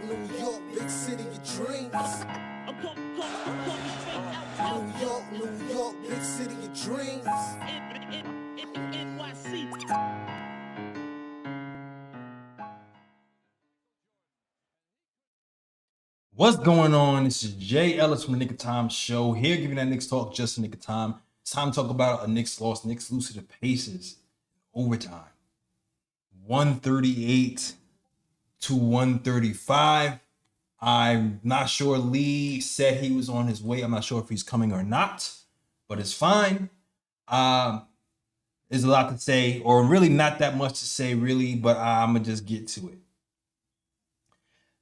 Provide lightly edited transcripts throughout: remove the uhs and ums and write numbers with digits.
New York, big city of dreams. New York, big city of dreams. What's going on? This is Jay Ellis from the Knick of Time Show. Here giving that Knicks talk just in the Knick of time. It's time to talk about a Knicks loss. Knicks lose to the Pacers overtime. 138 to 135. I'm not sure. Lee said he was on his way. I'm not sure if he's coming or not, but it's fine. There's a lot to say, or really not that much to say, really, but I'm going to just get to it.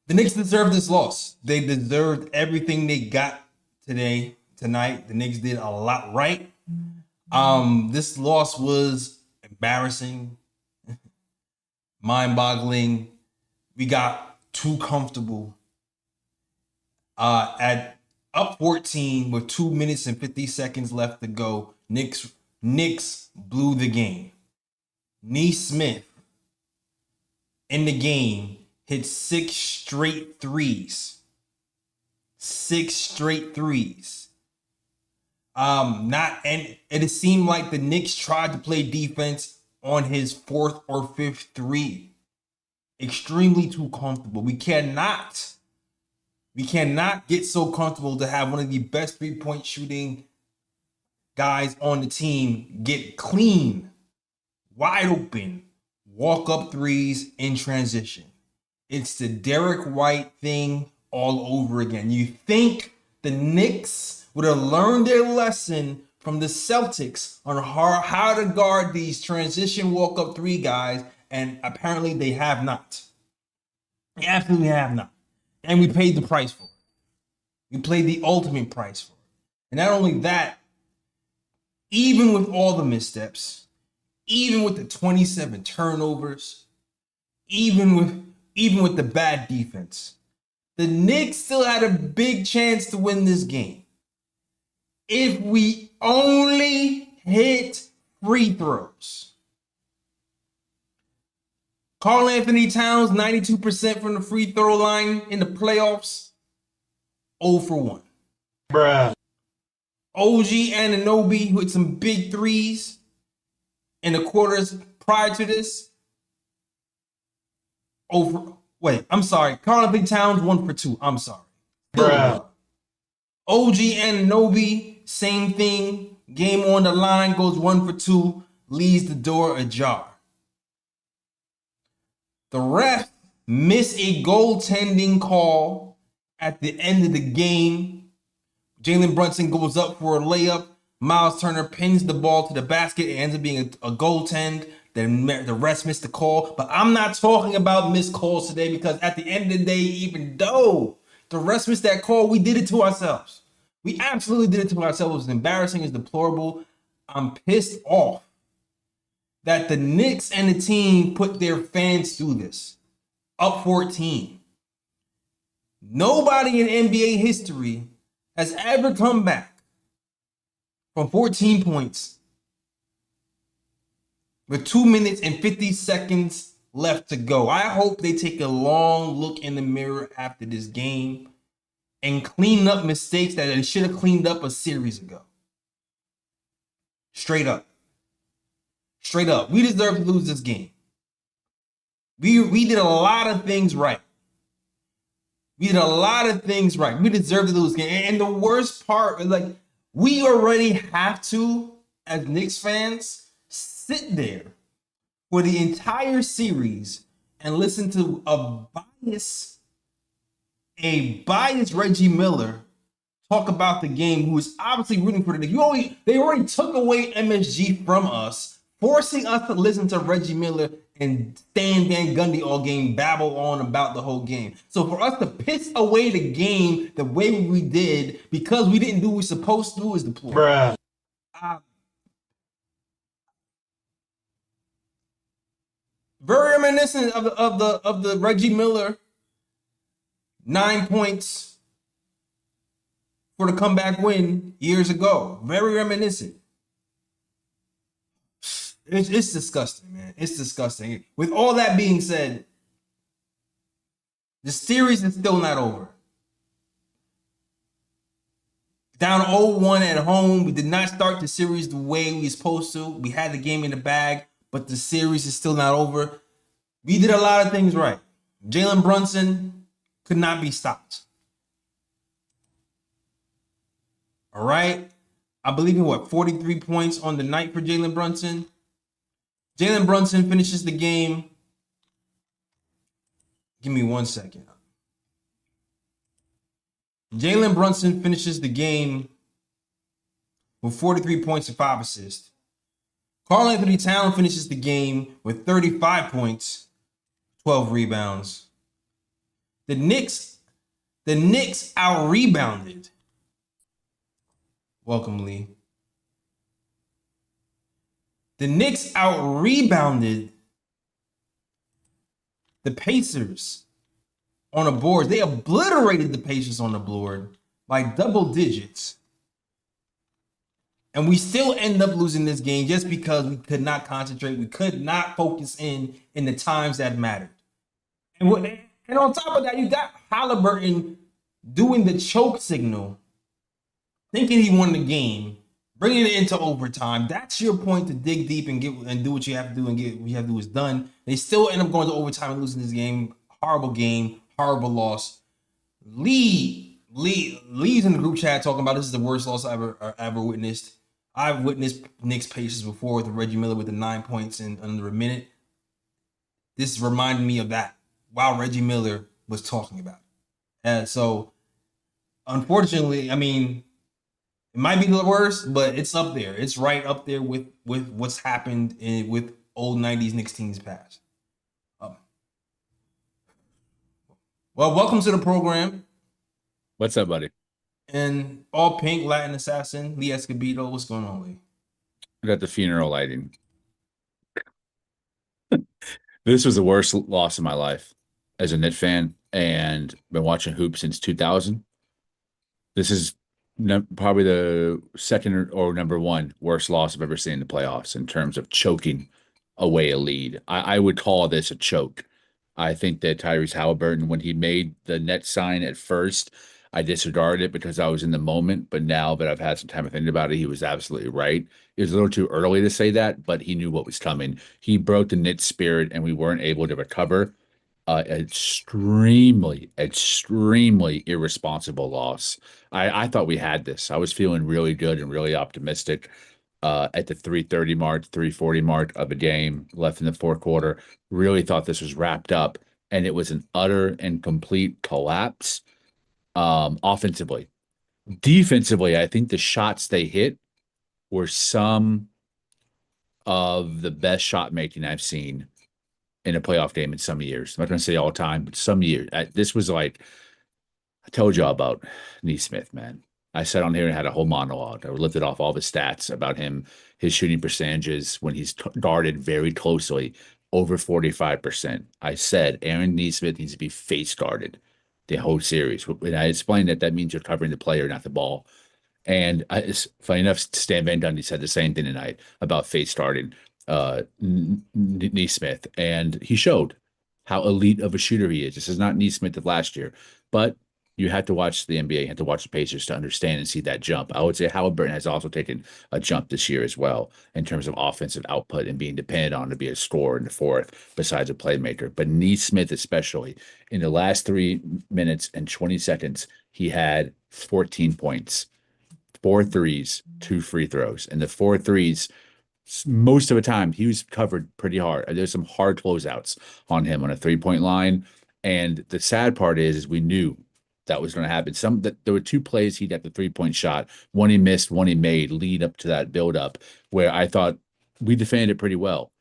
The Knicks deserved this loss. They deserved everything they got tonight. The Knicks did a lot right. This loss was embarrassing, mind-boggling. We got too comfortable. At up 14 with 2 minutes and 50 seconds left to go, Knicks blew the game. Nesmith in the game hit 6 straight threes. 6 straight threes. It seemed like the Knicks tried to play defense on his 4th or 5th three. Extremely too comfortable. We cannot get so comfortable to have one of the best 3-point shooting guys on the team get clean, wide open, walk up threes in transition. It's the Derek White thing all over again. You think the Knicks would have learned their lesson from the Celtics on how to guard these transition walk-up three guys, and apparently they have not. They absolutely have not. And we paid the price for it. We paid the ultimate price for it. And not only that, even with all the missteps, even with the 27 turnovers, even with the bad defense, the Knicks still had a big chance to win this game. If we only hit free throws. Karl-Anthony Towns, 92% from the free throw line in the playoffs, 0 for 1. Bruh. OG Anunoby, who hit some big threes in the quarters prior to this, Karl-Anthony Towns, 1 for 2. I'm sorry. Bruh. OG Anunoby, same thing. Game on the line, goes 1 for 2, leaves the door ajar. The ref missed a goaltending call at the end of the game. Jalen Brunson goes up for a layup. Miles Turner pins the ball to the basket. It ends up being a goaltend. Then the refs missed the call. But I'm not talking about missed calls today, because at the end of the day, even though the refs missed that call, we did it to ourselves. We absolutely did it to ourselves. It was embarrassing. It's deplorable. I'm pissed off that the Knicks and the team put their fans through this. Up 14. Nobody in NBA history has ever come back from 14 points with 2 minutes and 50 seconds left to go. I hope they take a long look in the mirror after this game and clean up mistakes that they should have cleaned up a series ago. Straight up. Straight up. We deserve to lose this game. We did a lot of things right. We deserve to lose this game. And the worst part is, like, we already have to, as Knicks fans, sit there for the entire series and listen to a biased Reggie Miller talk about the game, who is obviously rooting for the Knicks. They already took away MSG from us, forcing us to listen to Reggie Miller and Stan Van Gundy all game babble on about the whole game. So for us to piss away the game the way we did because we didn't do what we're supposed to do is deplorable. Bruh. Very reminiscent of the Reggie Miller 9 points for the comeback win years ago. Very reminiscent. It's disgusting, man. It's disgusting. With all that being said, The series is still not over. Down 0-1 at home. We did not start the series the way we were supposed to. We had the game in the bag, but the series is still not over. We did a lot of things right. Jalen Brunson could not be stopped. All right. I believe in 43 points on the night for Jalen Brunson. Jalen Brunson finishes the game. Give me 1 second. Jalen Brunson finishes the game with 43 points and 5 assists. Karl-Anthony Towns finishes the game with 35 points, 12 rebounds. The Knicks out-rebounded. Welcome, Lee. The Knicks out-rebounded the Pacers on the board. They obliterated the Pacers on the board by double digits. And we still end up losing this game just because we could not concentrate. We could not focus in the times that mattered. And on top of that, you got Halliburton doing the choke signal, thinking he won the game, bringing it into overtime. That's your point to dig deep and do what you have to do and get what you have to do is done. They still end up going to overtime and losing this game. Horrible game, horrible loss. Lee's in the group chat talking about this is the worst loss I've ever witnessed. I've witnessed Knicks Pacers before with Reggie Miller with the 9 points in under a minute. This reminded me of that while Reggie Miller was talking about it. And so, unfortunately, I mean, it might be the worst, but it's up there. It's right up there with what's happened with old 90s Knicks teams past. Well, welcome to the program. What's up, buddy? And all pink Latin assassin, Lee Escobedo. What's going on, Lee? I got the funeral lighting. This was the worst loss of my life as a Knicks fan, and been watching hoops since 2000. This is probably the second or number one worst loss I've ever seen in the playoffs in terms of choking away a lead. I would call this a choke. I think that Tyrese Halliburton, when he made the net sign at first, I disregarded it because I was in the moment. But now that I've had some time to think about it, he was absolutely right. It was a little too early to say that, but he knew what was coming. He broke the Knicks spirit, and we weren't able to recover. Extremely irresponsible loss. I thought we had this. I was feeling really good and really optimistic at the 3:30 mark, 3:40 mark of a game left in the fourth quarter. Really thought this was wrapped up, and it was an utter and complete collapse offensively. Defensively, I think the shots they hit were some of the best shot making I've seen in a playoff game in some years. I'm not going to say all the time, but some years. This was like, I told y'all about Nesmith, man. I sat on here and had a whole monologue. I lifted off all the stats about him, his shooting percentages when he's guarded very closely, over 45%. I said Aaron Nesmith needs to be face guarded the whole series. And I explained that means you're covering the player, not the ball. And it's funny enough, Stan Van Gundy said the same thing tonight about face starting Nesmith, and he showed how elite of a shooter he is. This is not Nesmith of last year, but you have to watch the NBA, you have to watch the Pacers to understand and see that jump. I would say Halliburton has also taken a jump this year as well in terms of offensive output and being dependent on to be a scorer in the fourth besides a playmaker. But Nesmith, especially in the last 3 minutes and 20 seconds, he had 14 points, 4 threes, 2 free throws, and the 4 threes, most of the time he was covered pretty hard. There's some hard closeouts on him on a 3-point line. And the sad part is we knew that was going to happen. There were 2 plays he got the 3-point shot. One he missed, one he made lead up to that buildup where I thought we defended it pretty well.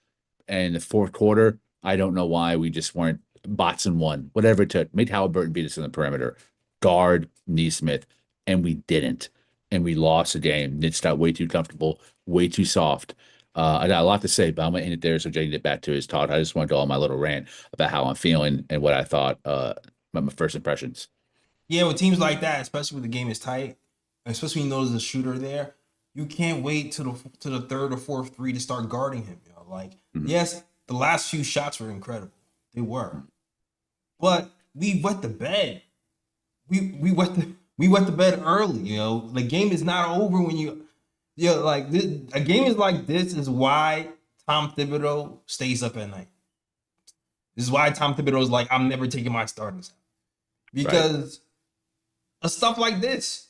And the fourth quarter, I don't know why we just weren't bots and one, whatever it took. Made Halliburton beat us on the perimeter, guard Nesmith, and we didn't. And we lost the game. Knicks got way too comfortable, way too soft. I got a lot to say, but I'm going to end it there so Jay can get back to his talk. I just want to go on my little rant about how I'm feeling and what I thought about my first impressions. Yeah, with teams like that, especially when the game is tight, especially when you know there's a shooter there, you can't wait to the third or fourth three to start guarding him. Yes, the last few shots were incredible. They were. But we wet the bed. We wet the bed early. You know, the game is not over when like this. A game is like this is why Tom Thibodeau stays up at night. This is why Tom Thibodeau is like, I'm never taking my starters out because of stuff like this.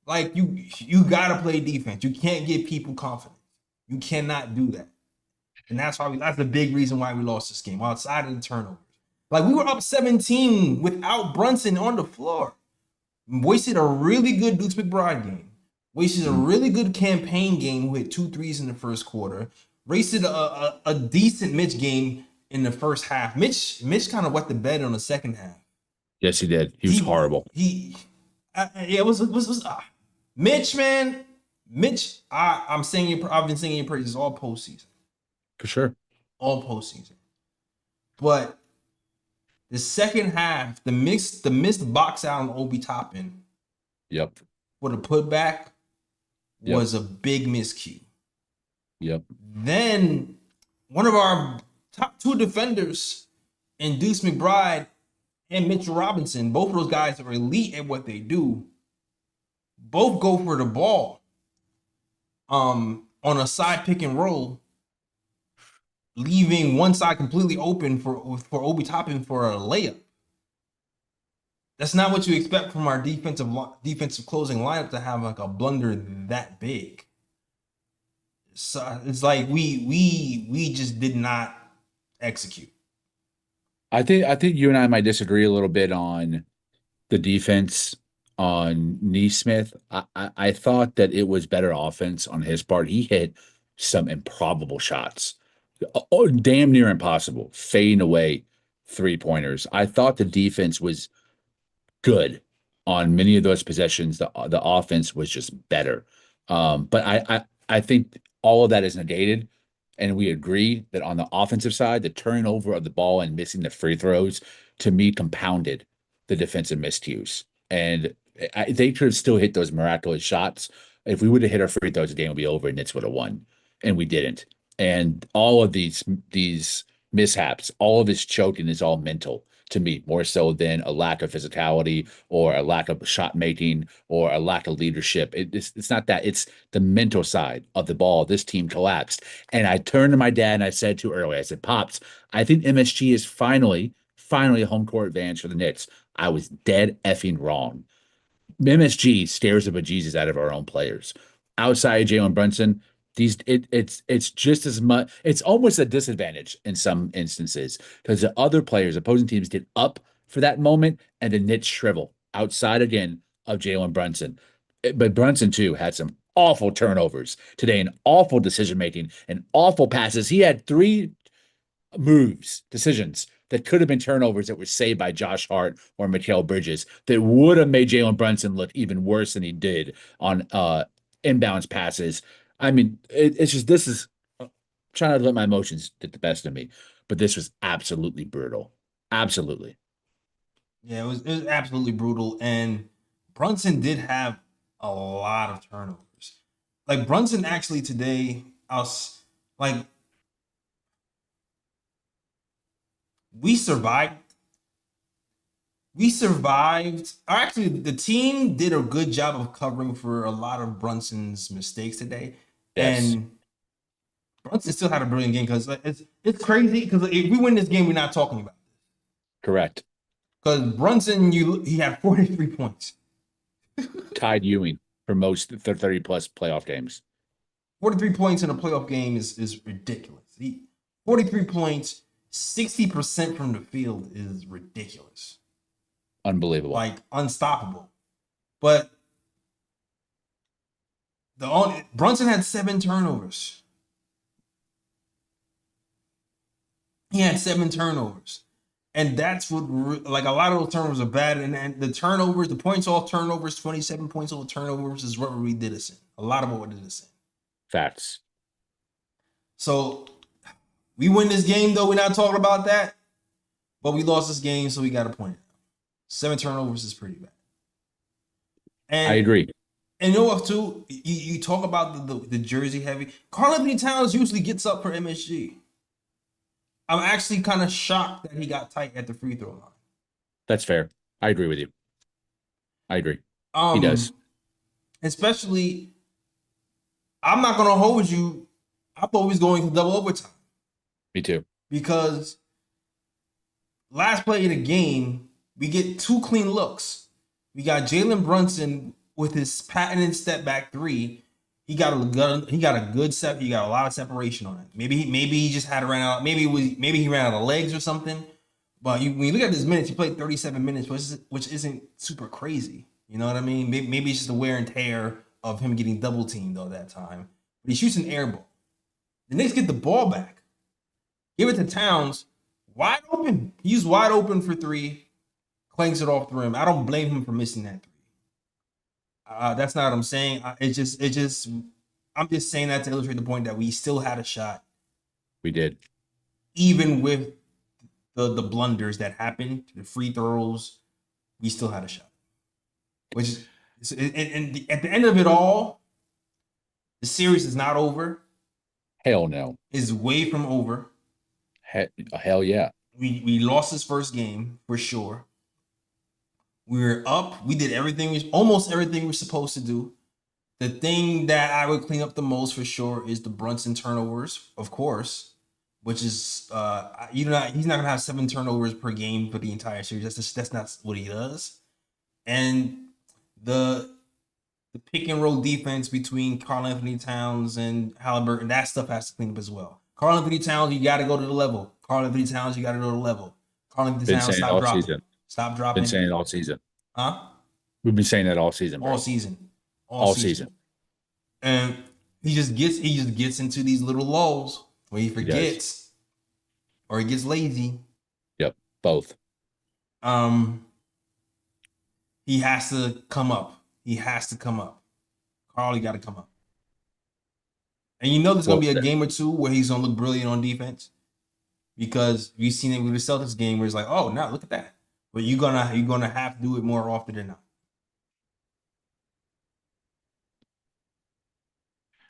Like you gotta play defense. You can't give people confidence. You cannot do that. And that's the big reason why we lost this game, outside of the turnovers. Like we were up 17 without Brunson on the floor. Wasted a really good Deuce McBride game. Wasted a really good campaign game with 2 threes in the first quarter. Wasted a decent Mitch game in the first half. Mitch kind of wet the bed on the second half. Yes, he did. He was horrible. It was Mitch, man. Mitch, I've been singing your praises all postseason. For sure. All postseason. But the second half, the missed box out on Obi Toppin. Yep. For the putback was a big miscue. Yep. Then one of our top 2 defenders in Deuce McBride and Mitchell Robinson, both of those guys are elite at what they do, both go for the ball on a side pick and roll, leaving one side completely open for Obi Toppin for a layup. That's not what you expect from our defensive closing lineup to have like a blunder that big. So it's like we just did not execute. I think you and I might disagree a little bit on the defense on Neesmith. I thought that it was better offense on his part. He hit some improbable shots. Oh, damn near impossible. Fading away 3-pointers. I thought the defense was good on many of those possessions. The offense was just better. But I think all of that is negated. And we agree that on the offensive side, the turnover of the ball and missing the free throws, to me, compounded the defensive miscues. And they could have still hit those miraculous shots. If we would have hit our free throws, the game would be over and Knicks would have won. And we didn't. And all of these mishaps, all of this choking is all mental to me, more so than a lack of physicality or a lack of shot making or a lack of leadership. It's not that. It's the mental side of the ball. This team collapsed. And I turned to my dad and I said to earlier, I said, Pops, I think MSG is finally a home court advantage for the Knicks. I was dead effing wrong. MSG stares the bejesus out of our own players. Outside of Jalen Brunson, it's just as much. It's almost a disadvantage in some instances because the other players, opposing teams, get up for that moment and the Knicks shrivel outside again of Jalen Brunson. But Brunson too had some awful turnovers today and awful decision making and awful passes. He had 3 decisions that could have been turnovers that were saved by Josh Hart or Mikal Bridges that would have made Jalen Brunson look even worse than he did on inbounds passes. I mean, it's just, this is trying to let my emotions get the best of me, but this was absolutely brutal. Absolutely. Yeah, it was absolutely brutal. And Brunson did have a lot of turnovers. Like Brunson actually today, we survived. Actually, the team did a good job of covering for a lot of Brunson's mistakes today. Yes. And Brunson still had a brilliant game because it's crazy because if we win this game, we're not talking about this. Correct. Because Brunson, he had 43 points. Tied Ewing for most 30-plus playoff games. 43 points in a playoff game is ridiculous. 43 points, 60% from the field is ridiculous. Unbelievable. Like unstoppable. But Brunson had 7 turnovers. He had 7 turnovers. And that's what, like, a lot of those turnovers are bad. And the turnovers, the points off turnovers, 27 points off turnovers is what we did us in. A lot of what did us in. Facts. So we win this game, though. We're not talking about that. But we lost this game, so we got to point it out. 7 turnovers is pretty bad. And I agree. And you know what, too? You talk about the jersey heavy. Karl-Anthony Towns usually gets up for MSG. I'm actually kind of shocked that he got tight at the free throw line. That's fair. I agree with you. I agree. He Um, does. especially, I'm not gonna hold you. I thought we was going to double overtime Me too. because last play of the game, we get 2 clean looks. We got Jalen Brunson with his patented step back 3. He got a good set. He got a lot of separation on it. Maybe he just had to run out. Maybe he ran out of legs or something. But when you look at his minutes, he played 37 minutes, which isn't super crazy. You know what I mean? Maybe it's just the wear and tear of him getting double teamed though that time. But he shoots an air ball. The Knicks get the ball back. Give it to Towns. Wide open. He's wide open for 3. Clanks it off the rim. I don't blame him for missing that 3. That's not what I'm saying. I'm just saying that to illustrate the point that we still had a shot, We did. even with the blunders that happened, the free throws. We still had a shot. Which is, and at the end of it all, the series is not over. Hell no. It's way from over. Hell yeah. We lost this first game for sure. We were up. We did almost everything we're supposed to do. The thing that I would clean up the most for sure is the Brunson turnovers, of course, which is he's not gonna have 7 turnovers per game for the entire series. That's not what he does. And the pick and roll defense between Karl-Anthony Towns and Halliburton, that stuff has to clean up as well. Karl-Anthony Towns, you got to go to the level. Karl-Anthony Towns, you got to go to the level. Karl-Anthony Been Towns, saying it stop all dropping. season. Stop dropping. Been saying it all season. Huh? We've been saying that all season, bro. All season. All season. And he just gets into these little lulls where he forgets or he gets lazy. Yep, both. He has to come up. He has to come up. Carl, you got to come up. And you know there's going to be a game or two where he's going to look brilliant on defense because you've seen it with the Celtics game where it's like, oh, no, look at that. But you're gonna have to do it more often than not.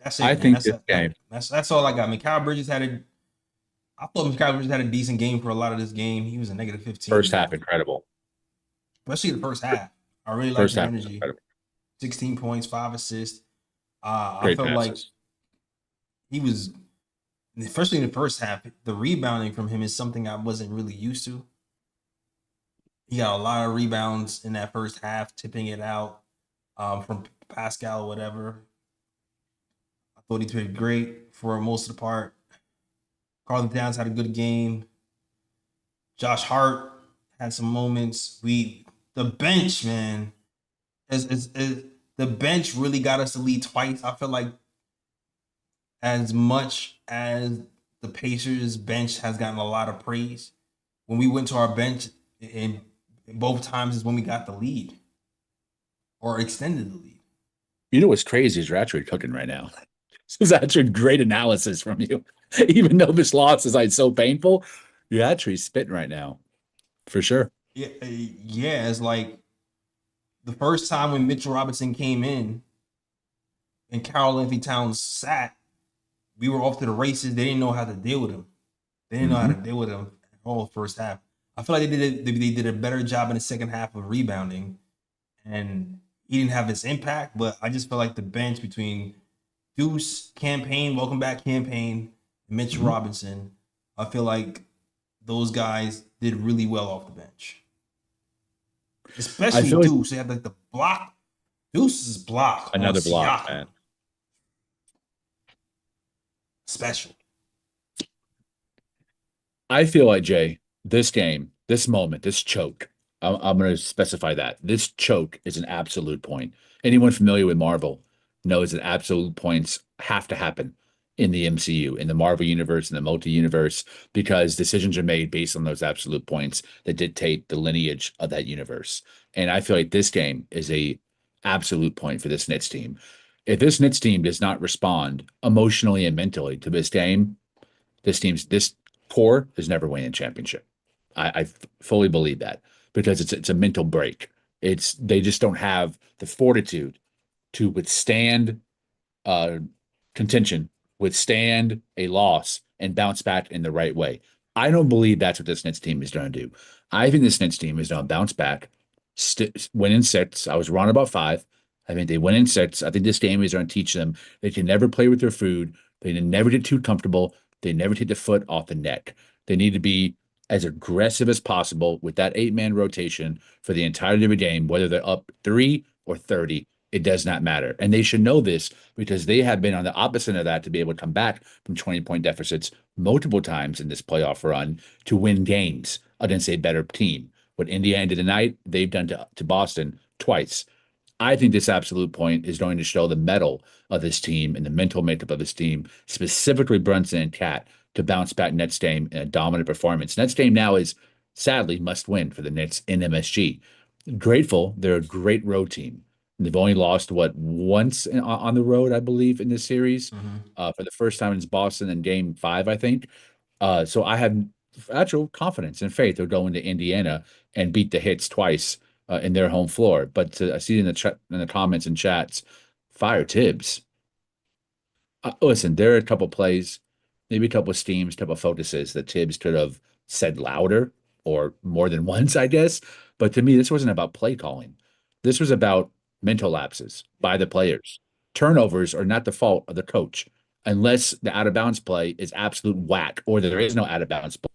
That's it. I Man. think this game. That's all I got. Mikal Bridges I thought Mikal Bridges had a decent game for a lot of this game. He was a negative 15. First half, incredible. Especially the first half. I really like his energy. 16 points, 5 assists. I felt like he was, especially in the first half, the rebounding from him is something I wasn't really used to. He got a lot of rebounds in that first half, tipping it out from Pascal or whatever. I thought he played great for most of the part. Carlton Towns had a good game. Josh Hart had some moments. The bench, man, the bench really got us to lead twice. I feel like as much as the Pacers bench has gotten a lot of praise, when we went to our bench, and both times is when we got the lead or extended the lead. You know what's crazy is you're actually cooking right now. This was actually great analysis from you. Even though this loss is like so painful, you're actually spitting right now. For sure. Yeah, it's like the first time when Mitchell Robinson came in and Karl-Anthony Towns sat, we were off to the races. They didn't know how to deal with him. They didn't know how to deal with him at all first half. I feel like they did a better job in the second half of rebounding, and he didn't have his impact. But I just feel like the bench between Deuce, Campaign, welcome back Campaign, and Mitchell Robinson, I feel like those guys did really well off the bench. Especially Deuce. They had like the block. Deuce's block. Another block, man. Special. I feel like, Jay, this game, this moment, this choke, I'm going to specify that. This choke is an absolute point. Anyone familiar with Marvel knows that absolute points have to happen in the MCU, in the Marvel universe, in the multi-universe, because decisions are made based on those absolute points that dictate the lineage of that universe. And I feel like this game is a absolute point for this Knicks team. If this Knicks team does not respond emotionally and mentally to this game, this core is never winning a championship. I fully believe that because it's a mental break. They just don't have the fortitude to withstand contention, withstand a loss, and bounce back in the right way. I don't believe that's what this Nets team is going to do. I think this Knicks team is going to bounce back, win in six. I was wrong about five. I think they win in six. I think this game is going to teach them they can never play with their food. They can never get too comfortable. They never take the foot off the neck. They need to be as aggressive as possible with that 8-man rotation for the entirety of the game, whether they're up 3 or 30. It does not matter. And they should know this because they have been on the opposite of that to be able to come back from 20-point deficits multiple times in this playoff run to win games against a better team. What Indiana did tonight, they've done to Boston twice. I think this absolute point is going to show the mettle of this team and the mental makeup of this team, specifically Brunson and Cat, to bounce back next game in a dominant performance. Next game now is sadly must win for the Knicks in MSG. Grateful, they're a great road team. They've only lost once on the road, I believe, in this series. For the first time in Boston in Game 5, I think. So I have actual confidence and faith they'll go into Indiana and beat the Hits twice in their home floor. But I see in the comments and chats, fire Tibbs. Listen, there are a couple plays, maybe a couple schemes, a couple focuses that Tibbs could have said louder or more than once, I guess. But to me, this wasn't about play calling. This was about mental lapses by the players. Turnovers are not the fault of the coach unless the out of bounds play is absolute whack or there is no out of bounds play.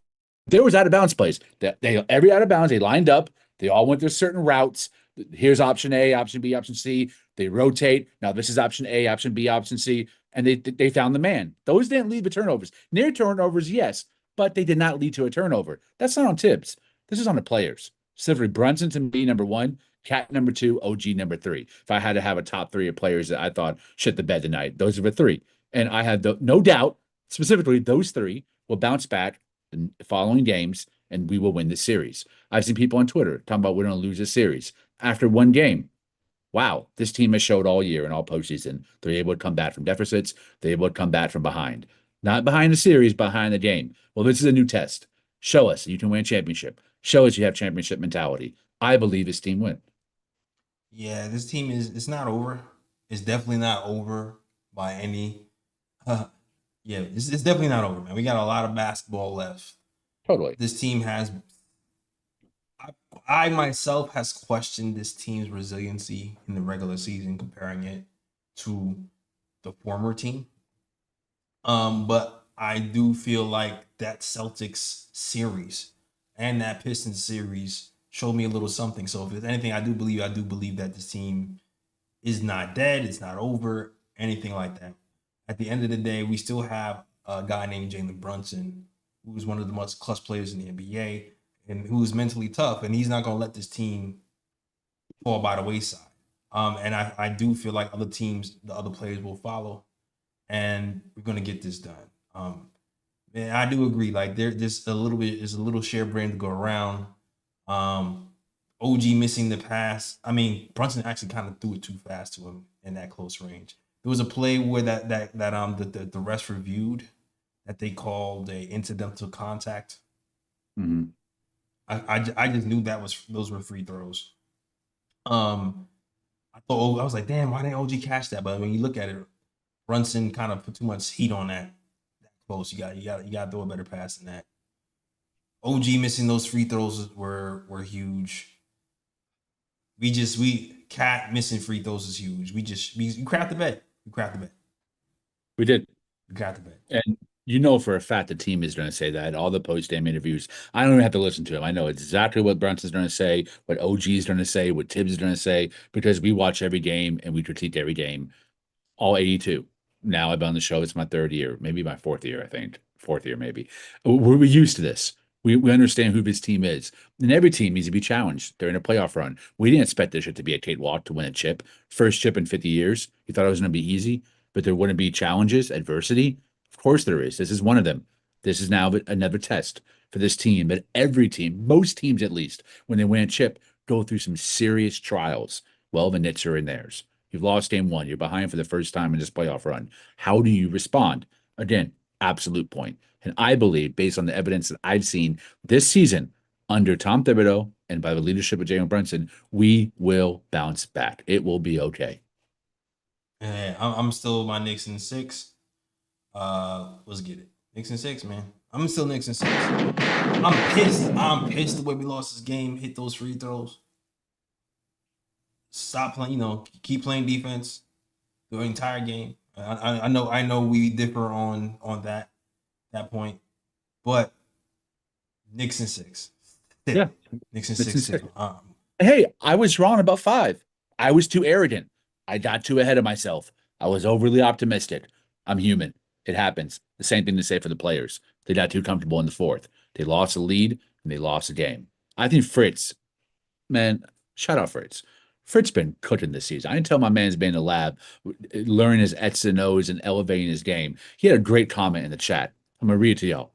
There was out of bounds plays that every out of bounds they lined up. They all went through certain routes. Here's option A, option B, option C. They rotate. Now this is option A, option B, option C, and they found the man. Those didn't lead to turnovers. Near turnovers, yes, but they did not lead to a turnover. That's not on Tibbs. This is on the players. Specifically, Brunson to me number one, Cat number two, OG number three. If I had to have a top three of players that I thought shit the bed tonight, those are the three. And I have no doubt, specifically those three will bounce back in the following games, and we will win this series. I've seen people on Twitter talking about we're going to lose this series after one game. Wow, this team has showed all year and all postseason they're able to come back from deficits. They're able to come back from behind, not behind the series, behind the game. Well, this is a new test. Show us you can win a championship. Show us you have championship mentality. I believe this team win. Yeah, this team it's not over. It's definitely not over by any. Yeah, it's definitely not over, man. We got a lot of basketball left. Totally. This team has. I myself has questioned this team's resiliency in the regular season, comparing it to the former team. But I do feel like that Celtics series and that Pistons series showed me a little something. So if there's anything I do believe that this team is not dead, it's not over, anything like that. At the end of the day, we still have a guy named Jalen Brunson, who's one of the most clutch players in the NBA and who's mentally tough, and he's not going to let this team fall by the wayside. And I do feel like other teams, the other players will follow, and we're going to get this done. And I do agree. Like there, just a little bit is a little share brain to go around. OG missing the pass. I mean, Brunson actually kind of threw it too fast to him in that close range. There was a play where the refs reviewed that they called a incidental contact. Mm-hmm. I just knew those were free throws. I was like, damn, why didn't OG catch that? But when you look at it, Brunson kind of put too much heat on that close. You got to throw a better pass than that. OG missing those free throws were huge. Cat missing free throws is huge. We crapped the bed. We crapped the bed. We did. We crapped the bed. And you know for a fact the team is going to say that. All the post-game interviews, I don't even have to listen to them. I know exactly what Brunson's going to say, what OG is going to say, what Tibbs is going to say, because we watch every game and we critique every game, all 82. Now I've been on the show. It's my third year, maybe my fourth year, I think. Fourth year, maybe. We're used to this. We understand who this team is. And every team needs to be challenged during a playoff run. We didn't expect this shit to be a cakewalk to win a chip. First chip in 50 years. You thought it was going to be easy, but there wouldn't be challenges, adversity. Of course there is. This is one of them. This is now another test for this team. But every team, most teams at least, when they win a chip, go through some serious trials. Well, the Knicks are in theirs. You've lost game one. You're behind for the first time in this playoff run. How do you respond? Again, absolute point. And I believe, based on the evidence that I've seen this season under Tom Thibodeau and by the leadership of Jalen Brunson, we will bounce back. It will be okay. Yeah, I'm still my Knicks in 6. Let's get it. Knicks in 6, man. I'm still Knicks in 6. I'm pissed. I'm pissed the way we lost this game. Hit those free throws. Stop playing. Keep playing defense the entire game. I know we differ on that point, but Knicks in 6. Yeah. Knicks in Knicks in 6. 6. Hey, I was wrong about 5. I was too arrogant. I got too ahead of myself. I was overly optimistic. I'm human. It happens. The same thing to say for the players. They got too comfortable in the 4th. They lost a lead and they lost a game. I think Fritz, man, shout out Fritz. Fritz been cooking this season. I can tell my man's been in the lab, learning his X's and O's and elevating his game. He had a great comment in the chat. I'm going to read it to y'all.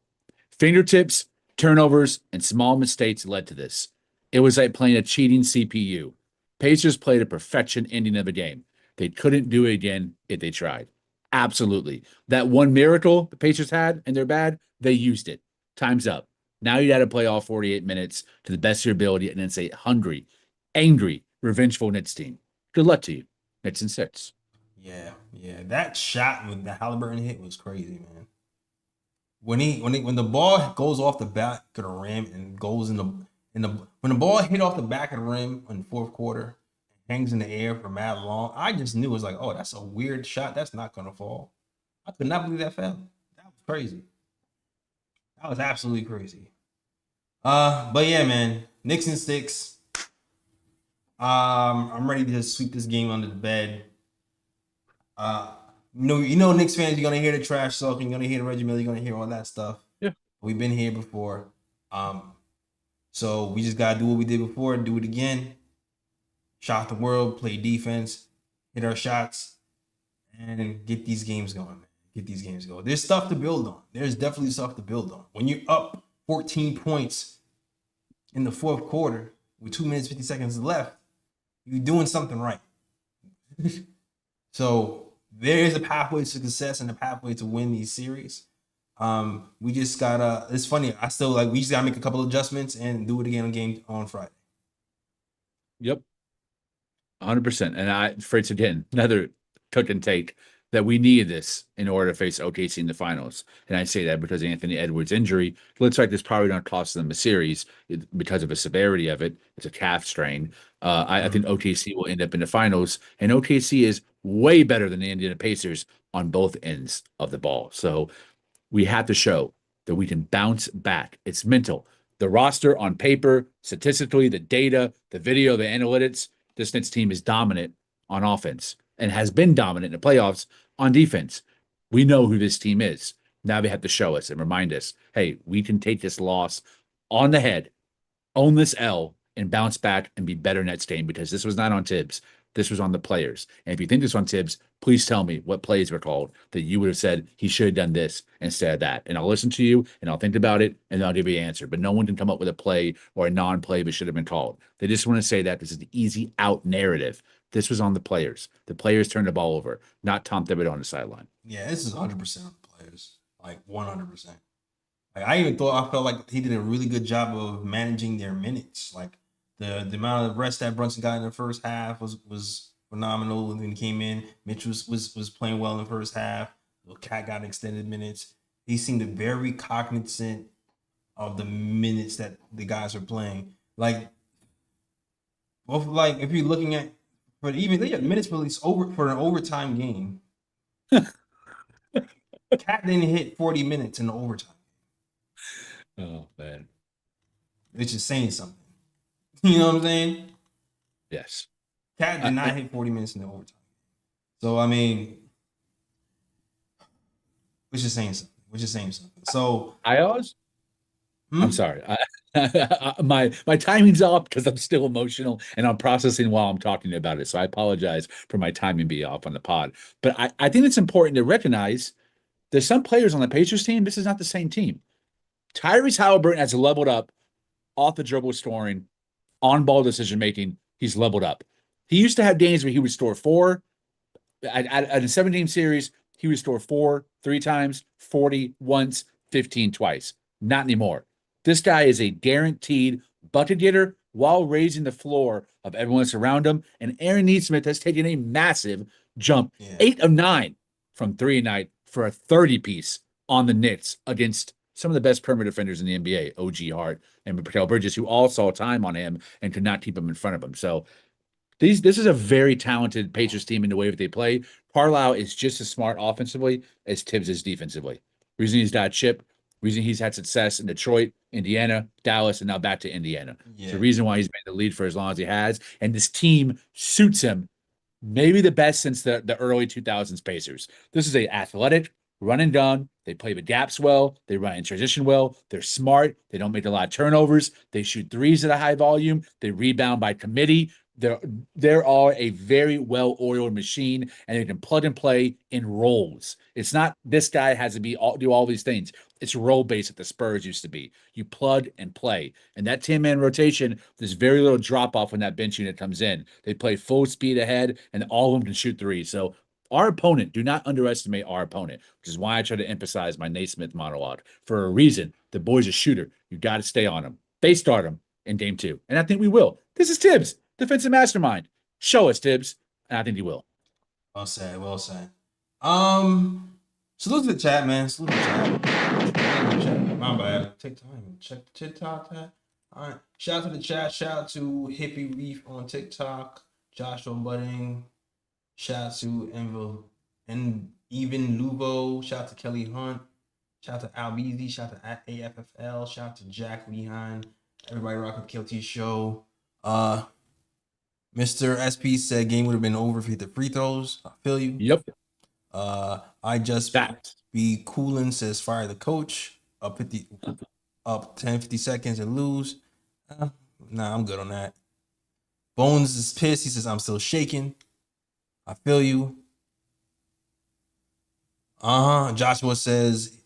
Fingertips, turnovers, and small mistakes led to this. It was like playing a cheating CPU. Pacers played a perfection ending of a game. They couldn't do it again if they tried. Absolutely. That one miracle the Pacers had and they're bad, they used it. Time's up. Now you got to play all 48 minutes to the best of your ability and then say hungry, angry, revengeful Knicks team. Good luck to you. Knicks in 6. Yeah. That shot when the Halliburton hit was crazy, man. When the ball goes off the back of the rim and goes when the ball hit off the back of the rim in the 4th quarter, hangs in the air for mad long, I just knew it was like, oh, that's a weird shot. That's not gonna fall. I could not believe that fell. That was crazy. That was absolutely crazy. But yeah, man, Knicks in 6. I'm ready to sweep this game under the bed. Knicks fans, you're gonna hear the trash talking, you're gonna hear the Reggie Miller, you're gonna hear all that stuff. Yeah. We've been here before. So we just gotta do what we did before and do it again. Shock the world, play defense, hit our shots, and get these games going, man. Get these games going. There's stuff to build on. There's definitely stuff to build on. When you're up 14 points in the 4th quarter with 2 minutes, 50 seconds left, you're doing something right. So there is a pathway to success and a pathway to win these series. We just gotta, it's funny. We just gotta make a couple of adjustments and do it again on Friday. Yep. 100%. And Fritz, again, another cook and take that we needed this in order to face OKC in the finals. And I say that because Anthony Edwards' injury looks like it's probably going to cost them a series because of the severity of it. It's a calf strain. I think OKC will end up in the finals, and OKC is way better than the Indiana Pacers on both ends of the ball. So we have to show that we can bounce back. It's mental. The roster on paper, statistically, the data, the video, the analytics, this Knicks team is dominant on offense and has been dominant in the playoffs on defense. We know who this team is. Now they have to show us and remind us, hey, we can take this loss on the head, own this L, and bounce back and be better next game, because this was not on Tibbs. This was on the players. And if you think this was on Tibbs, please tell me what plays were called that you would have said he should have done this instead of that. And I'll listen to you and I'll think about it and I'll give you an answer. But no one can come up with a play or a non-play that should have been called. They just want to say that this is the easy out narrative. This was on the players. The players turned the ball over, not Tom Thibodeau on the sideline. Yeah, this is 100% on the players. Like 100%. I felt like he did a really good job of managing their minutes. Like the amount of rest that Brunson got in the first half was phenomenal. And then he came in, Mitch was playing well in the first half. Cat got extended minutes. He seemed very cognizant of the minutes that the guys are playing. Like if you're looking at, but even they got minutes for at least for an overtime game. Cat didn't hit 40 minutes in the overtime. Oh, man. It's just saying something. You know what I'm saying? Yes. Cat did not hit 40 minutes in the overtime. So, I mean, we're just saying something. So, I'm sorry. My timing's off because I'm still emotional and I'm processing while I'm talking about it. So I apologize for my timing being off on the pod. But I think it's important to recognize there's some players on the Pacers team. This is not the same team. Tyrese Halliburton has leveled up off the dribble scoring, on-ball decision-making. He's leveled up. He used to have games where he would score 4. At a 7-game series, he would score 4 3 times, 40 once, 15 twice. Not anymore. This guy is a guaranteed bucket getter while raising the floor of everyone that's around him. And Aaron Neesmith has taken a massive jump. Yeah. 8 of 9 from 3 a night for a 30-piece on the Knicks against some of the best perimeter defenders in the NBA, OG Hart and Mikal Bridges, who all saw time on him and could not keep him in front of him. So this is a very talented Pacers team in the way that they play. Carlisle is just as smart offensively as Tibbs is defensively. Reason he's got a chip, reason he's had success in Detroit, Indiana, Dallas, and now back to Indiana. Yeah. It's the reason why he's been the lead for as long as he has. And this team suits him maybe the best since the early 2000s Pacers. This is a athletic, run and done. They play the gaps well. They run in transition well. They're smart. They don't make a lot of turnovers. They shoot threes at a high volume. They rebound by committee. They're all a very well-oiled machine, and they can plug and play in roles. It's not this guy has to do all these things. It's role-based that the Spurs used to be. You plug and play. And that 10-man rotation, there's very little drop-off when that bench unit comes in. They play full speed ahead, and all of them can shoot threes. So our opponent, do not underestimate our opponent, which is why I try to emphasize my Naismith monologue. For a reason, the boy's a shooter. You got to stay on him. They start him in game 2, and I think we will. This is Tibbs, defensive mastermind. Show us, Tibbs, and I think he will. Well said. Well said. Salute to the chat, man. Salute to the chat. My bad. Take time. Check the TikTok tab. All right. Shout out to the chat. Shout out to Hippie Reef on TikTok. Joshua Budding. Shout out to Envil and even Luvo. Shout out to Kelly Hunt. Shout out to Albeezy. Shout out to AFFL. Shout out to Jack Lehan. Everybody rock with KOT show. Mr. SP said game would have been over if he hit the free throws. I feel you. Yep. I just be coolin' says fire the coach. Up 10, 50 seconds and lose. Nah, I'm good on that. Bones is pissed. He says I'm still shaking. I feel you. Joshua says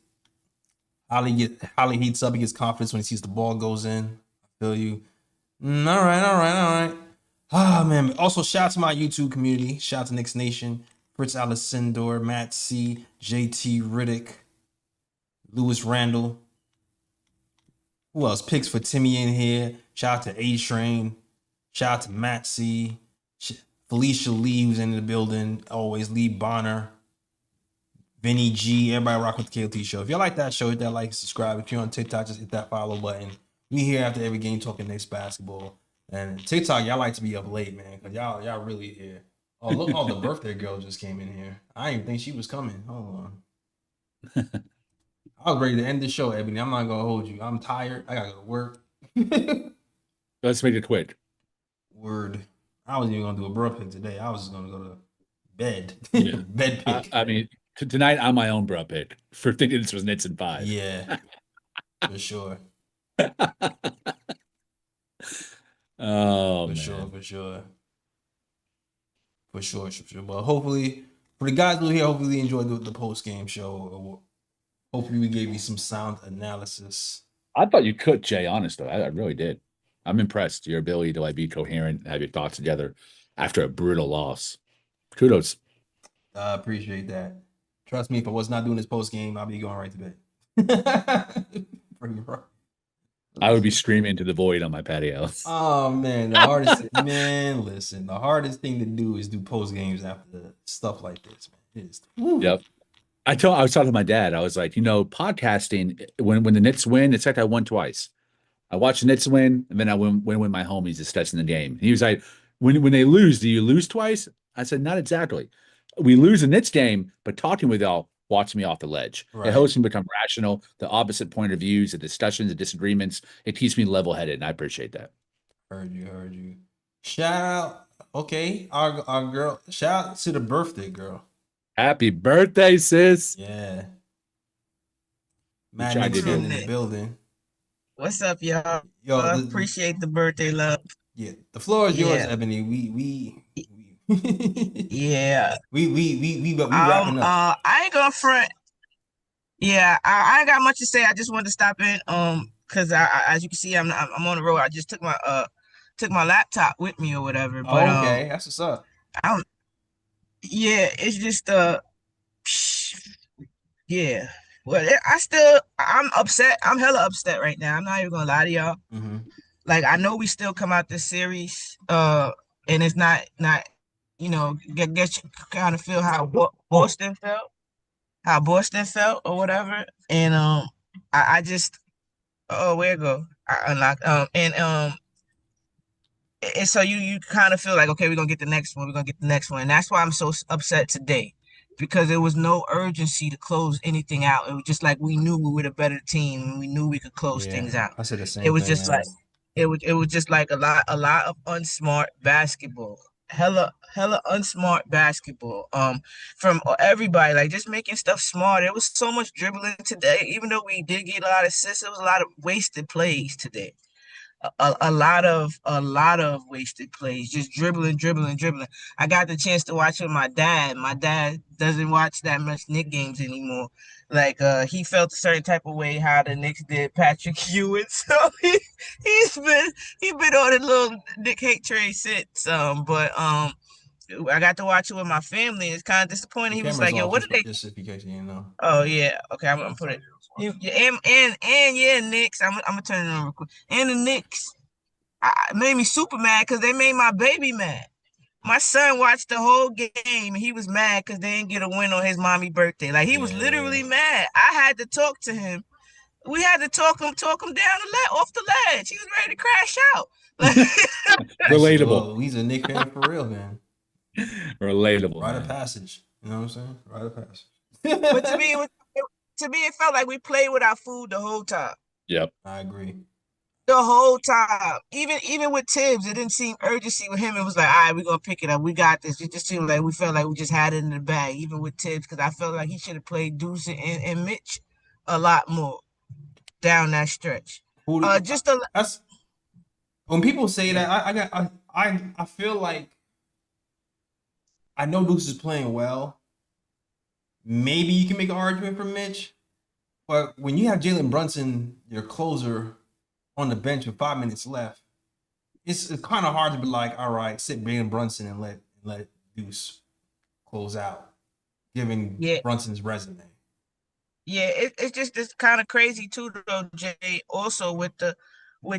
Holly heats up. He gets confidence when he sees the ball goes in. I feel you. All right. Ah, man. Also, shout out to my YouTube community. Shout out to Knicks Nation. Fritz Alessandor, Matt C, JT Riddick, Lewis Randall. Who else? Picks for Timmy in here. Shout out to A-Train. Shout out to Matt C. Felicia Lee, who's in the building. Always Lee Bonner. Vinny G. Everybody rock with the KOT show. If y'all like that show, hit that like, subscribe. If you're on TikTok, just hit that follow button. We here after every game talking Knicks basketball. And TikTok, y'all like to be up late, man, because y'all really here. Oh, look, the birthday girl just came in here. I didn't even think she was coming. Hold on. I was ready to end the show, Ebony. I'm not going to hold you. I'm tired. I got to go to work. Let's make it quick. Word. I wasn't even going to do a bro pick today. I was just going to go to bed. Yeah. Bed pick. I mean, tonight I'm my own bro pick for thinking this was Nits and 5. Yeah, for sure. Oh, For man. sure. But hopefully, for the guys who are here, hopefully you enjoyed the post-game show. Hopefully we gave you some sound analysis. I thought you could, Jay, honest, though. I really did. I'm impressed. Your ability to be coherent, have your thoughts together after a brutal loss. Kudos. I appreciate that. Trust me, if I was not doing this post-game, I'd be going right to bed. I would be screaming into the void on my patio. Oh man, the hardest thing to do is do post games after stuff like this, man. It is. Yep. I was talking to my dad. I was like, podcasting, when the Knicks win, it's like I won twice. I watch the Knicks win, and then I win with my homies discussing the game. He was like, when they lose, do you lose twice? I said, not exactly. We lose the Knicks game, but talking with y'all watch me off the ledge. Right. It helps me become rational, the opposite point of views, the discussions, the disagreements. It keeps me level-headed, and I appreciate that. Heard you. Shout out, okay, our girl. Shout out to the birthday girl. Happy birthday, sis. Yeah. Which Matt I Nix did. in the building. What's up, y'all? Yo, I appreciate the birthday love. Yeah, the floor is yours, Yeah. Ebony. We Yeah. we wrapping up. I ain't gonna front. Yeah, I ain't got much to say. I just wanted to stop in. Cause I as you can see, I'm on the road. I just took my laptop with me or whatever. But Okay, that's what's up. yeah, it's just yeah. Well, I'm upset. I'm hella upset right now. I'm not even gonna lie to y'all. Mm-hmm. Like, I know we still come out this series, and it's not get you kind of feel how Boston felt or whatever. And I just where it go? I unlocked and so you kind of feel like, okay, we're gonna get the next one, we're gonna get the next one. And that's why I'm so upset today. Because there was no urgency to close anything out. It was just like we knew we were the better team and we knew we could close Yeah, things out. I said the It same was thing, just like man. it was just like a lot of unsmart basketball. Hella unsmart basketball. From everybody, like just making stuff smart. There was so much dribbling today. Even though we did get a lot of assists, there was a lot of wasted plays today. A lot of wasted plays, just dribbling. I got the chance to watch with my dad. My dad doesn't watch that much Knicks games anymore. Like he felt a certain type of way how the Knicks did Patrick Ewing. So he's been on a little Nick hate trade since. But I got to watch it with my family. It's kind of disappointing. Your He was camera's like, "Yo, off, what did they?" just if you case you didn't know. Oh yeah, okay. I'm gonna put it. And yeah, Knicks. I'm gonna turn it on real quick. And the Knicks made me super mad because they made my baby mad. My son watched the whole game and he was mad because they didn't get a win on his mommy birthday. Like he was literally Yeah. mad. I had to talk to him. We had to talk him down off the ledge. He was ready to crash out. Relatable. Well, he's a Knicks fan for real, man. Relatable. Rite of Man. passage. You know what I'm saying? Rite of passage. But to me, it felt like we played with our food the whole time. Yep. I agree. The whole time. Even with Tibbs, it didn't seem urgency with him. It was like, all right, we're gonna pick it up. We got this. It just seemed like we felt like we just had it in the bag, even with Tibbs, because I felt like he should have played Deuce and Mitch a lot more down that stretch. Just a That's when people say yeah. that. I feel like I know Deuce is playing well. Maybe you can make an argument for Mitch, but when you have Jalen Brunson, your closer, on the bench with 5 minutes left, it's kind of hard to be like, all right, sit Jalen Brunson and let Deuce close out, given Yeah, Brunson's resume. yeah, it's just it's kind of crazy too, though, Jay. Also with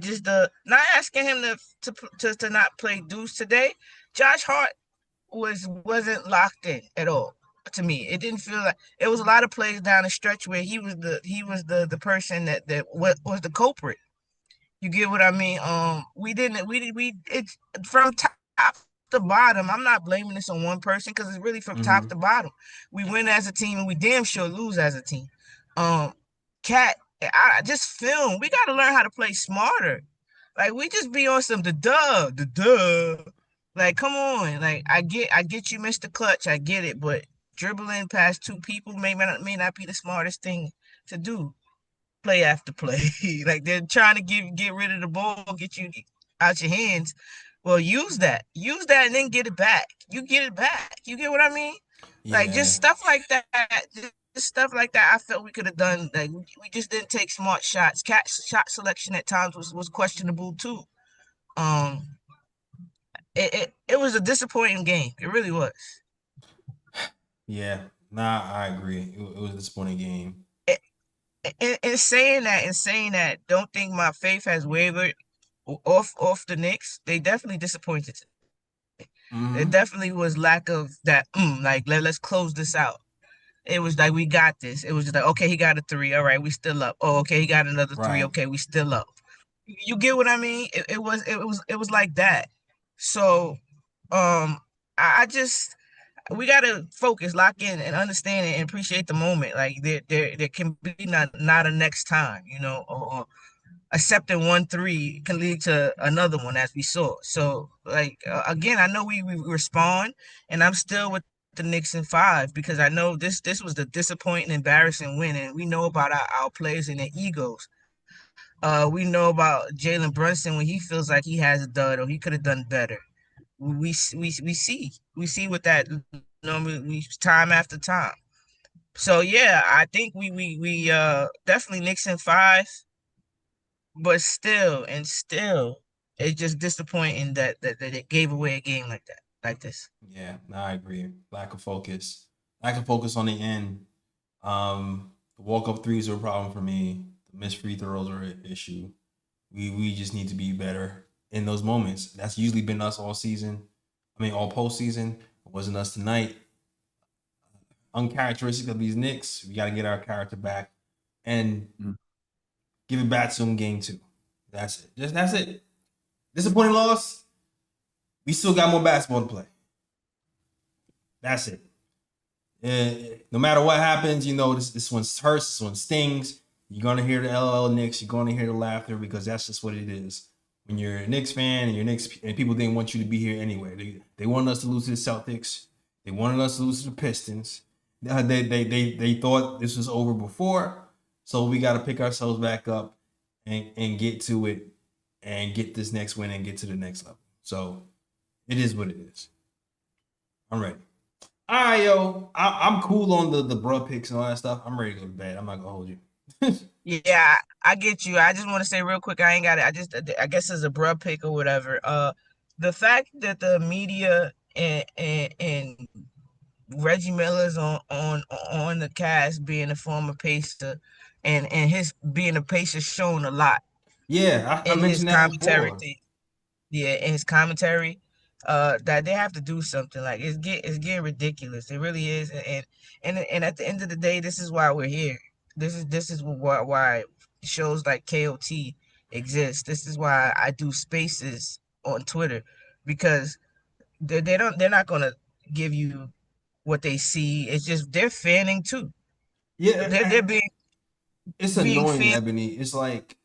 just the not asking him to not play Deuce today. Josh Hart wasn't locked in at all to me. It didn't feel like it was a lot of plays down the stretch where he was the person that was the culprit. You get what I mean? We didn't we it's from top to bottom. I'm not blaming this on one person because it's really from top Mm-hmm. to bottom. We win as a team and we damn sure lose as a team. Um, Cat, I just film. We got to learn how to play smarter. Like we just be on some the duh. Like come on. Like I get you, Mr. Clutch. I get it, but dribbling past two people may not be the smartest thing to do play after play. Like they're trying to get rid of the ball, get you out your hands. Well, use that, and then get it back. You get it back. You get what I mean? Like Yeah, just stuff like that. Just stuff like that. I felt we could have done. Like we just didn't take smart shots. Cat shot selection at times was questionable too. Um, it was a disappointing game. It really was. yeah. Nah, I agree. It was a disappointing game. In saying that, don't think my faith has wavered off the Knicks. They definitely disappointed. There Mm-hmm. definitely was lack of that. Like let's close this out. It was like we got this. It was just like okay, he got a three. All right, we still up. Oh, okay, he got another three. Right. Okay, we still up. You get what I mean? It was like that. So I just we gotta focus, lock in, and understand it and appreciate the moment. Like there can be not a next time, or accepting 1-3 can lead to another one as we saw. So like again, I know we respond, and I'm still with the Knicks in 5 because I know this was the disappointing, embarrassing win, and we know about our players and their egos. We know about Jalen Brunson when he feels like he has a dud or he could have done better. We see with that time after time. So yeah, I think we definitely Knicks in 5, but still, it's just disappointing that it gave away a game like this. Yeah, nah, I agree. Lack of focus. Lack of focus on the end. The walk up threes are a problem for me. The missed free throws are an issue. We just need to be better in those moments. That's usually been us all season. I mean, all postseason. It wasn't us tonight. Uncharacteristic of these Knicks. We got to get our character back. And give it back to them game 2. That's it. That's it. Disappointing loss. We still got more basketball to play. That's it. No matter what happens, this one hurts, this one stings. You're gonna hear the LOL Knicks. You're gonna hear the laughter because that's just what it is. When you're a Knicks fan and people didn't want you to be here anyway. They wanted us to lose to the Celtics. They wanted us to lose to the Pistons. They thought this was over before, so we got to pick ourselves back up and get to it and get this next win and get to the next level. So it is what it is. I'm ready. All right, yo. I'm cool on the bruh picks and all that stuff. I'm ready to go to bed. I'm not gonna hold you. Yeah, I get you. I just want to say real quick, I ain't got it. I guess it's a bruh pick or whatever. The fact that the media and Reggie Miller's on the cast being a former Pacer and his being a Pacer shown a lot Yeah, I in his mentioned that commentary. before. Yeah, in his commentary, that they have to do something. Like it's getting ridiculous. It really is. And at the end of the day, this is why we're here. This is why shows like KOT exist. This is why I do spaces on Twitter, because they're not gonna give you what they see. It's just they're fanning too. Yeah, They're being it's being annoying, fan. Ebony. It's like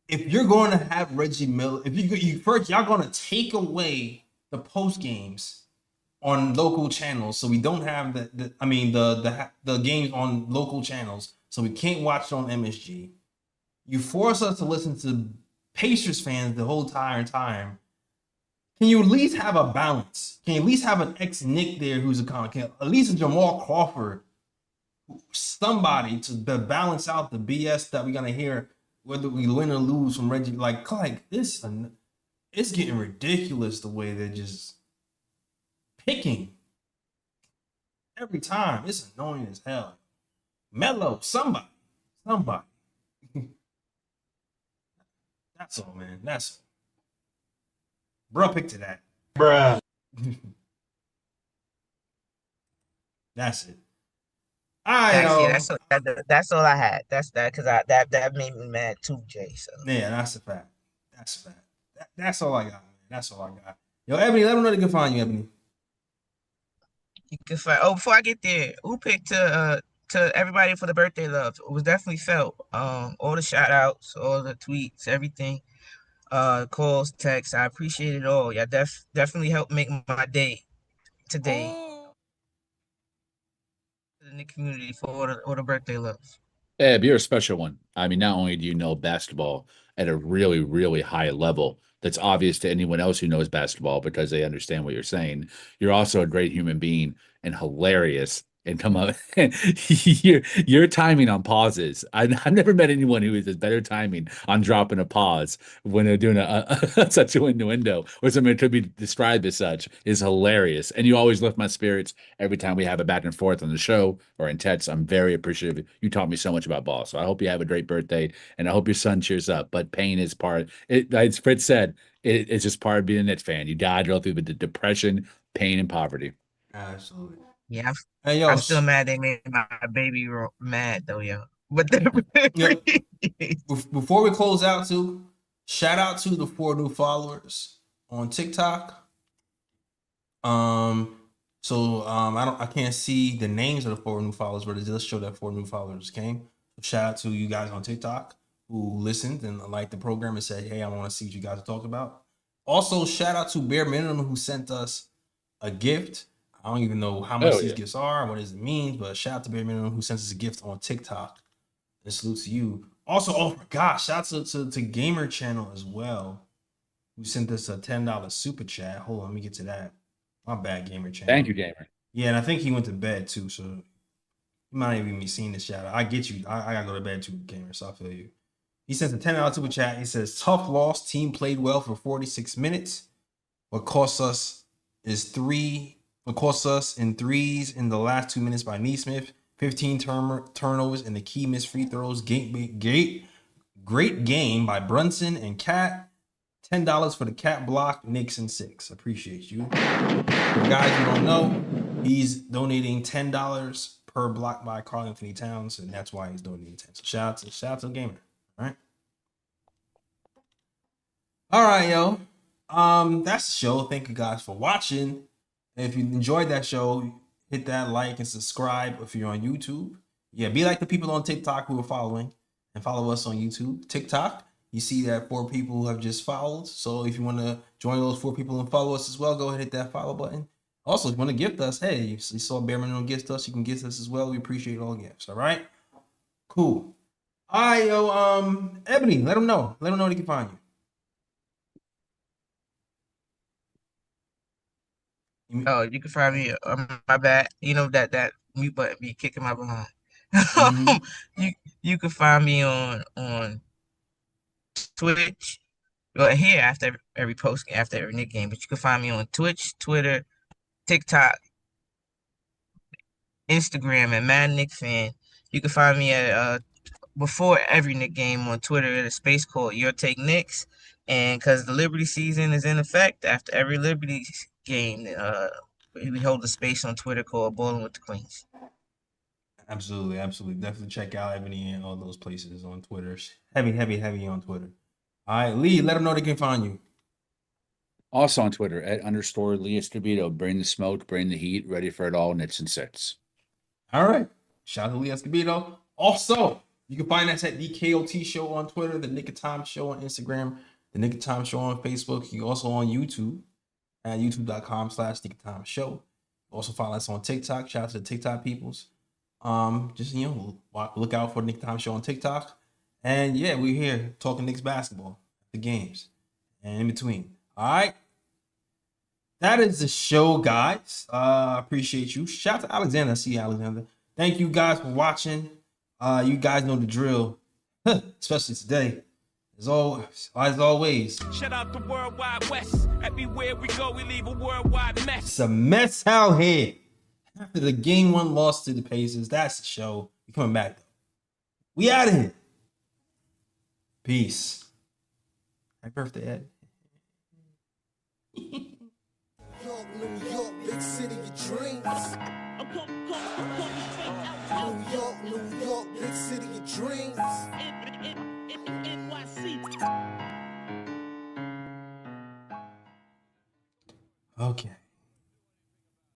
if you're going to have Reggie Miller, if you first y'all going to take away the post games on local channels, so we don't have the games on local channels, so we can't watch it on MSG. You force us to listen to Pacers fans the whole entire time. Can you at least have a balance? Can you at least have an ex-Knick there who's a comic? At least a Jamal Crawford, somebody to balance out the BS that we're gonna hear, whether we win or lose from Reggie. Like this, it's getting ridiculous the way they're just picking every time. It's annoying as hell. Melo, somebody. That's all, man. That's all. Bro, pick to that. Bruh. That's it. I know. That's all I had. That's that because that made me mad too, Jay. So Yeah, that's a fact. That's all I got, man. That's all I got. Yo, Ebony, let them know they can find you, Ebony. you can find. Oh, before I get there, who picked to everybody for the birthday love? It was definitely felt. All the shout outs, all the tweets, everything. Calls, texts. I appreciate it all. Y'all definitely helped make my day today. The Knicks community for all the birthday love. Eb, you're a special one. I mean, not only do you know basketball at a really, really high level that's obvious to anyone else who knows basketball because they understand what you're saying, you're also a great human being and hilarious. And come up, your timing on pauses. I've never met anyone who has better timing on dropping a pause when they're doing such a innuendo or something that could be described as such is hilarious. And you always lift my spirits every time we have a back and forth on the show or in text. I'm very appreciative. You taught me so much about ball. So I hope you have a great birthday and I hope your son cheers up. But pain is part, as Fritz said, it's just part of being a Knicks fan. You gotta go through the depression, pain, and poverty. Absolutely. Yeah, Hey, yo, I'm still mad they made my baby mad though, yo. But before we close out, too, shout out to the 4 new followers on TikTok. I can't see the names of the 4 new followers, but it does show that 4 new followers came. So shout out to you guys on TikTok who listened and liked the program and said, hey, I want to see what you guys are talking about. Also, shout out to Bare Minimum who sent us a gift. I don't even know how much these gifts are, what does it mean, but shout out to Bare Minimum who sent us a gift on TikTok. And salute to you. Also, oh my gosh, shout out to Gamer Channel as well, who sent us a $10 super chat. Hold on, let me get to that. My bad, Gamer Channel. Thank you, Gamer. Yeah, and I think he went to bed too, so you might even be seeing this shout out. I get you. I gotta go to bed too, Gamer, so I feel you. He sent a $10 super chat. He says, tough loss. Team played well for 46 minutes. What cost us in threes in the last 2 minutes by Neesmith. 15 turnovers and the key missed free throws. Great game by Brunson and Cat. $10 for the Cat block. Knicks and 6. Appreciate you. For the guys who don't know, he's donating $10 per block by Karl Anthony Towns, and that's why he's donating 10. So shout out to the Gamer. All right. All right, yo. That's the show. Thank you guys for watching. If you enjoyed that show, hit that like and subscribe if you're on YouTube. Yeah, be like the people on TikTok who are following, and follow us on YouTube. TikTok, you see that 4 people have just followed. So if you want to join those 4 people and follow us as well, go ahead and hit that follow button. Also, if you want to gift us, hey, you saw Bare Minimum gift us, you can gift us as well. We appreciate all gifts. All right, cool. All right, yo, Ebony, let them know. Let them know they can find you. Oh, you can find me. My bad. You know that mute button be kicking my behind. Mm-hmm. You can find me on Twitch. Well, here after every post after every Nick game, but you can find me on Twitch, Twitter, TikTok, Instagram at Mad Nick Fan. You can find me at before every Nick game on Twitter at a space called Your Take Knicks. And because the Liberty season is in effect, after every Liberty game, we hold a space on Twitter called Bowling with the Queens. Absolutely, absolutely. Definitely check out Ebony and all those places on Twitter. Heavy on Twitter. All right, Lee, let them know they can find you. Also on Twitter at _Lee Escobedo. Bring the smoke, bring the heat, ready for it all. Nits and sits. All right. Shout out to Lee Escobedo. Also, you can find us at the KOT Show on Twitter, the Nick of Time Show on Instagram, the Nick of Time Show on Facebook. You also on YouTube at youtube.com/Nick of Time Show. Also follow us on TikTok. Shout out to the TikTok peoples. Just look out for the Nick of Time Show on TikTok. And yeah, we're here talking Knicks basketball, the games, and in between. All right. That is the show, guys. Appreciate you. Shout out to Alexander. I see you, Alexander. Thank you guys for watching. You guys know the drill, especially today. As always. Shout out the Worldwide West. Everywhere we go, we leave a worldwide mess. It's a mess out here. After the game 1 loss to the Pacers, that's the show. We coming back though. We out of here. Peace. Happy birthday, Ed. York, New York, big city of dreams. New York, big city of dreams. Okay.